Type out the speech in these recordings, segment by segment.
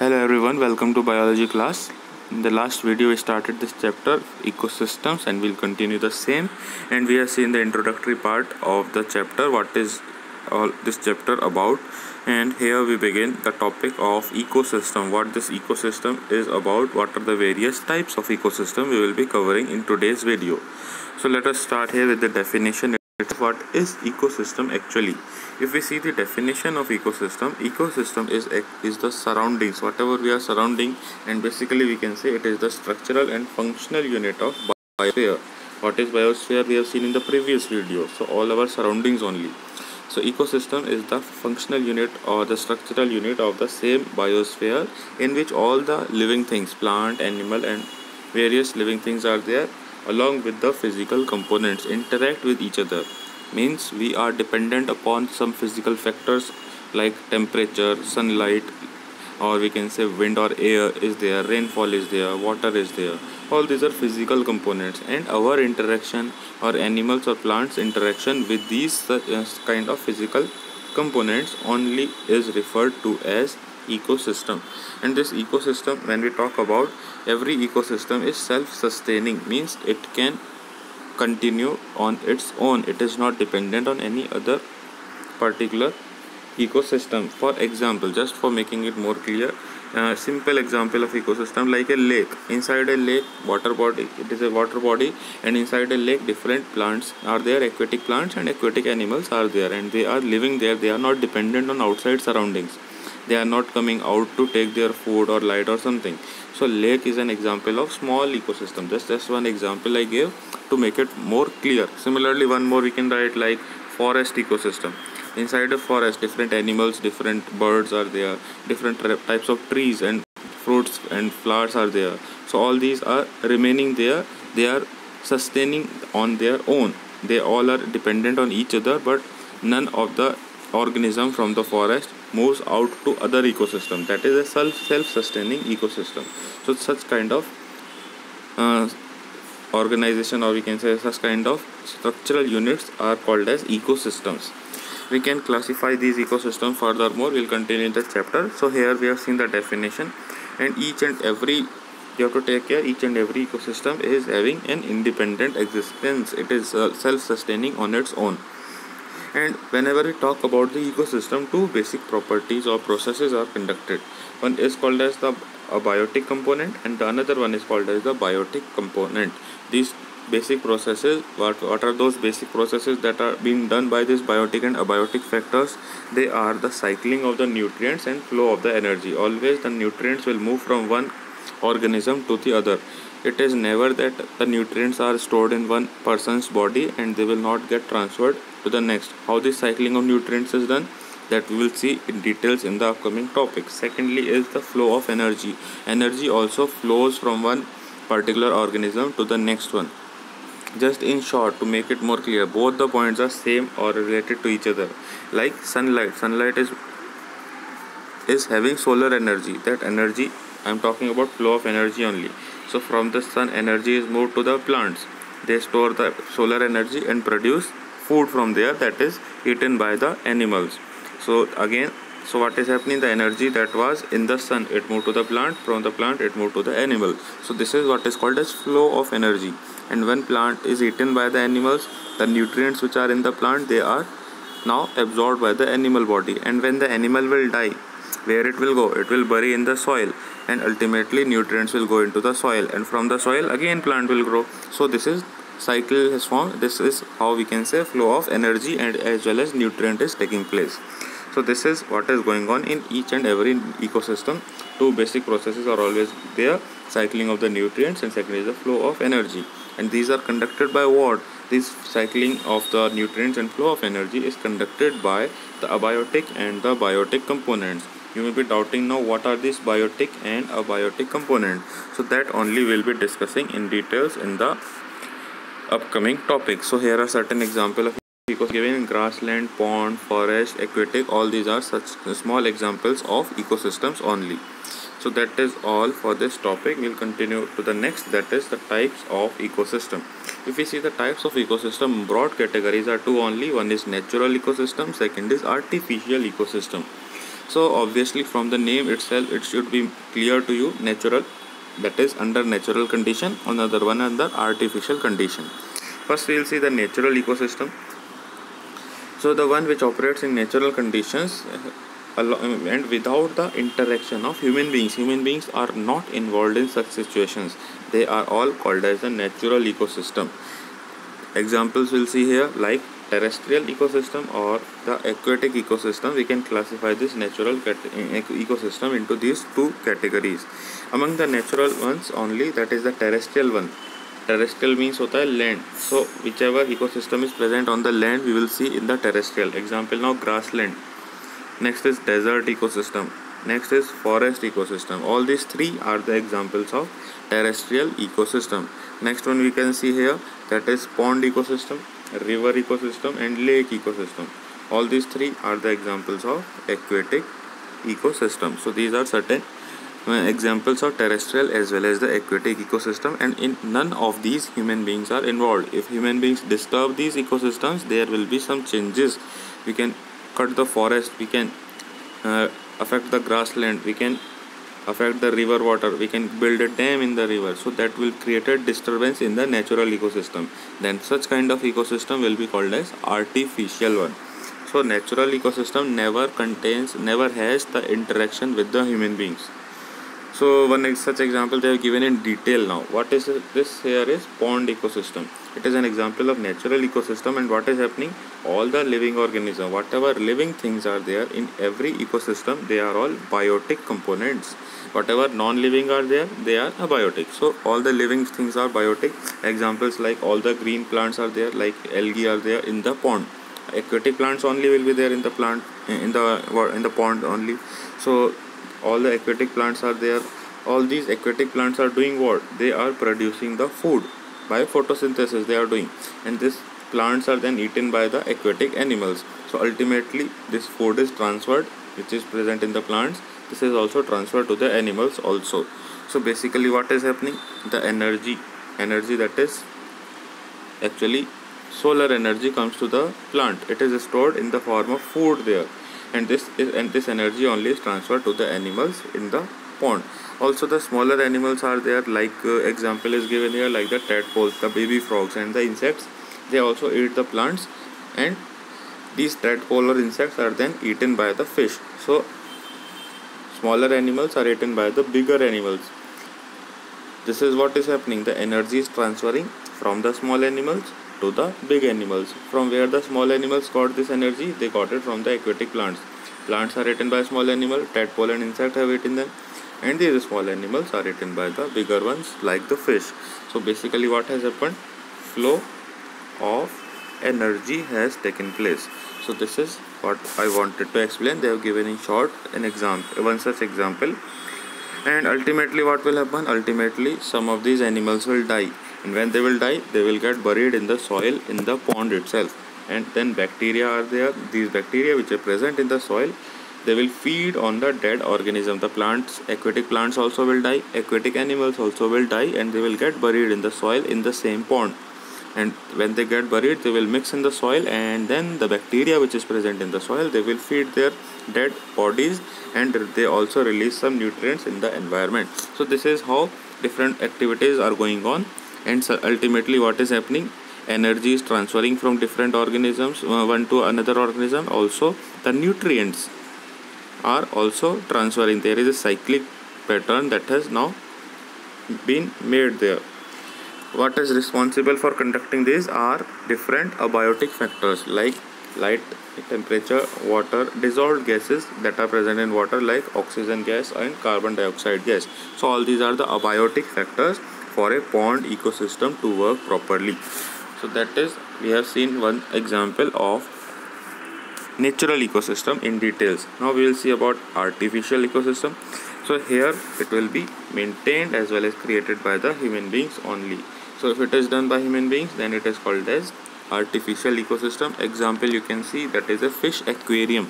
Hello everyone, welcome to biology class. In the last video we started this chapter ecosystems and we'll continue the same, and we have seen the introductory part of the chapter, what is all this chapter about. And here we begin the topic of ecosystem, what this ecosystem is about, what are the various types of ecosystem we will be covering in today's video. So let us start here with the definition. What is ecosystem actually? If we see the definition of ecosystem is the surroundings, whatever we are surrounding, and basically we can say it is the structural and functional unit of biosphere. What is biosphere? We have seen in the previous video. So all our surroundings only. So ecosystem is the functional unit or the structural unit of the same biosphere in which all the living things, plant, animal and various living things are there, along with the physical components interact with each other. Means we are dependent upon some physical factors like temperature, sunlight, or we can say wind or air is there, rainfall is there, water is there. All these are physical components, and our interaction or animals or plants interaction with these kind of physical components only is referred to as ecosystem. And this ecosystem, when we talk about, every ecosystem is self-sustaining, means it can continue on its own. It is not dependent on any other particular ecosystem. For example, just for making it more clear, simple example of ecosystem like a lake. Inside a lake, water body, it is a water body, and inside a lake different plants are there, aquatic plants and aquatic animals are there, and they are living there. They are not dependent on outside surroundings. They are not coming out to take their food or light or something. So lake is an example of small ecosystem. Just one example I gave to make it more clear. Similarly, one more we can write like forest ecosystem. Inside a forest, different animals, different birds are there, different types of trees and fruits and flowers are there. So all these are remaining there. They are sustaining on their own. They all are dependent on each other, but none of the organism from the forest moves out to other ecosystem. That is a self-sustaining ecosystem. So such kind of organization, or we can say such kind of structural units, are called as ecosystems. We can classify these ecosystems furthermore. We'll continue in the chapter. So here we have seen the definition, and each and every, you have to take care, each and every ecosystem is having an independent existence. It is self-sustaining on its own. And whenever we talk about the ecosystem, two basic properties or processes are conducted. One is called as the abiotic component, and the another one is called as the biotic component. These basic processes, what are those basic processes that are being done by these biotic and abiotic factors? They are the cycling of the nutrients and flow of the energy. Always the nutrients will move from one organism to the other. It is never that the nutrients are stored in one person's body and they will not get transferred to the next. How this cycling of nutrients is done, that we will see in details in the upcoming topic. Secondly is the flow of energy. Energy also flows from one particular organism to the next one. Just in short, to make it more clear, both the points are same or related to each other. Like sunlight is having solar energy. That energy, I am talking about flow of energy only. So from the sun, energy is moved to the plants. They store the solar energy and produce food from there, that is eaten by the animals. So again, so what is happening? The energy that was in the sun, it moved to the plant. From the plant, it moved to the animal. So this is what is called as flow of energy. And when plant is eaten by the animals, the nutrients which are in the plant, they are now absorbed by the animal body. And when the animal will die, where it will go? It will bury in the soil, and ultimately nutrients will go into the soil, and from the soil again plant will grow. So this is cycle has formed. This is how we can say flow of energy and as well as nutrient is taking place. So this is what is going on in each and every ecosystem. Two basic processes are always there: cycling of the nutrients, and second is the flow of energy. And these are conducted by what? This cycling of the nutrients and flow of energy is conducted by the abiotic and the biotic components. You may be doubting now, what are these biotic and abiotic components? So that only we'll be discussing in details in the upcoming topic. So here are certain examples of ecosystem given in grassland, pond, forest, aquatic. All these are such small examples of ecosystems only. So that is all for this topic. We'll continue to the next, that is the types of ecosystem. If we see the types of ecosystem, broad categories are two only. One is natural ecosystem, second is artificial ecosystem. So obviously from the name itself it should be clear to you, natural, that is under natural condition, another one under artificial condition. First we will see the natural ecosystem. So the one which operates in natural conditions and without the interaction of human beings are not involved in such situations. They are all called as the natural ecosystem. Examples we'll see here, like terrestrial ecosystem or the aquatic ecosystem. We can classify this natural ecosystem into these two categories. Among the natural ones only, that is the terrestrial one. Terrestrial means hota hai land. So whichever ecosystem is present on the land, we will see in the terrestrial. Example now, grassland. Next is desert ecosystem. Next is forest ecosystem. All these three are the examples of terrestrial ecosystem. Next one we can see here, that is pond ecosystem, river ecosystem and lake ecosystem. All these three are the examples of aquatic ecosystem. So these are certain examples of terrestrial as well as the aquatic ecosystem, and in none of these human beings are involved. If human beings disturb these ecosystems, there will be some changes. We can cut the forest, we can affect the grassland, we can affect the river water, we can build a dam in the river, so that will create a disturbance in the natural ecosystem. Then such kind of ecosystem will be called as artificial one. So natural ecosystem never has the interaction with the human beings. So one such example they have given in detail now. What is this here is pond ecosystem. It is an example of natural ecosystem, and what is happening, all the living organism, whatever living things are there in every ecosystem, they are all biotic components. Whatever non-living are there, they are abiotic. So all the living things are biotic. Examples like all the green plants are there, like algae are there in the pond. Aquatic plants only will be there in the plant in the pond only. So all the aquatic plants are there. All these aquatic plants are doing what? They are producing the food by photosynthesis they are doing, and these plants are then eaten by the aquatic animals. So ultimately this food is transferred, which is present in the plants. This is also transferred to the animals also. So basically what is happening, the energy that is actually solar energy comes to the plant. It is stored in the form of food there, and this energy only is transferred to the animals in the pond. Also the smaller animals are there, like example is given here, like the tadpoles, the baby frogs and the insects. They also eat the plants, and these tadpole or insects are then eaten by the fish. So smaller animals are eaten by the bigger animals. This is what is happening. The energy is transferring from the small animals to the big animals. From where the small animals got this energy? They got it from the aquatic plants. Plants are eaten by small animal, tadpole and insect have eaten them, and these small animals are eaten by the bigger ones like the fish. So basically what has happened? Flow of energy has taken place. So this is what I wanted to explain. They have given in short an example, one such example. And ultimately what will happen? Ultimately some of these animals will die, and when they will die, they will get buried in the soil in the pond itself. And then bacteria are there. These bacteria which are present in the soil, they will feed on the dead organism. The plants, aquatic plants also will die, aquatic animals also will die, and they will get buried in the soil in the same pond. And when they get buried, they will mix in the soil, and then the bacteria which is present in the soil, they will feed their dead bodies, and they also release some nutrients in the environment. So this is how different activities are going on, and so ultimately what is happening, energy is transferring from different organisms one to another organism. Also the nutrients are also transferring. There is a cyclic pattern that has now been made there. What is responsible for conducting these are different abiotic factors like light, temperature, water, dissolved gases that are present in water like oxygen gas and carbon dioxide gas. So all these are the abiotic factors for a pond ecosystem to work properly. So that is, we have seen one example of natural ecosystem in details. Now we will see about artificial ecosystem. So here it will be maintained as well as created by the human beings only. So if it is done by human beings, then it is called as artificial ecosystem. Example you can see, that is a fish aquarium.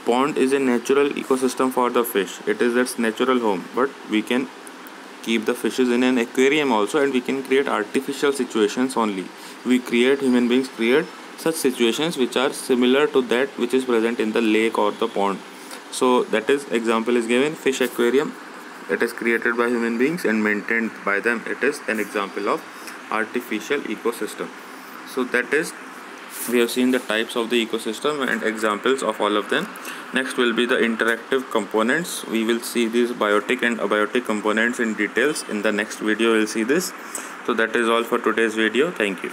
Pond is a natural ecosystem for the fish. It is its natural home, but we can keep the fishes in an aquarium also, and we can create artificial situations only. Human beings create such situations which are similar to that which is present in the lake or the pond. So that is example is given, fish aquarium, it is created by human beings and maintained by them. It is an example of artificial ecosystem. So that is, we have seen the types of the ecosystem and examples of all of them. Next will be the interactive components. We will see these biotic and abiotic components in details. In the next video we'll see this. So that is all for today's video. Thank you.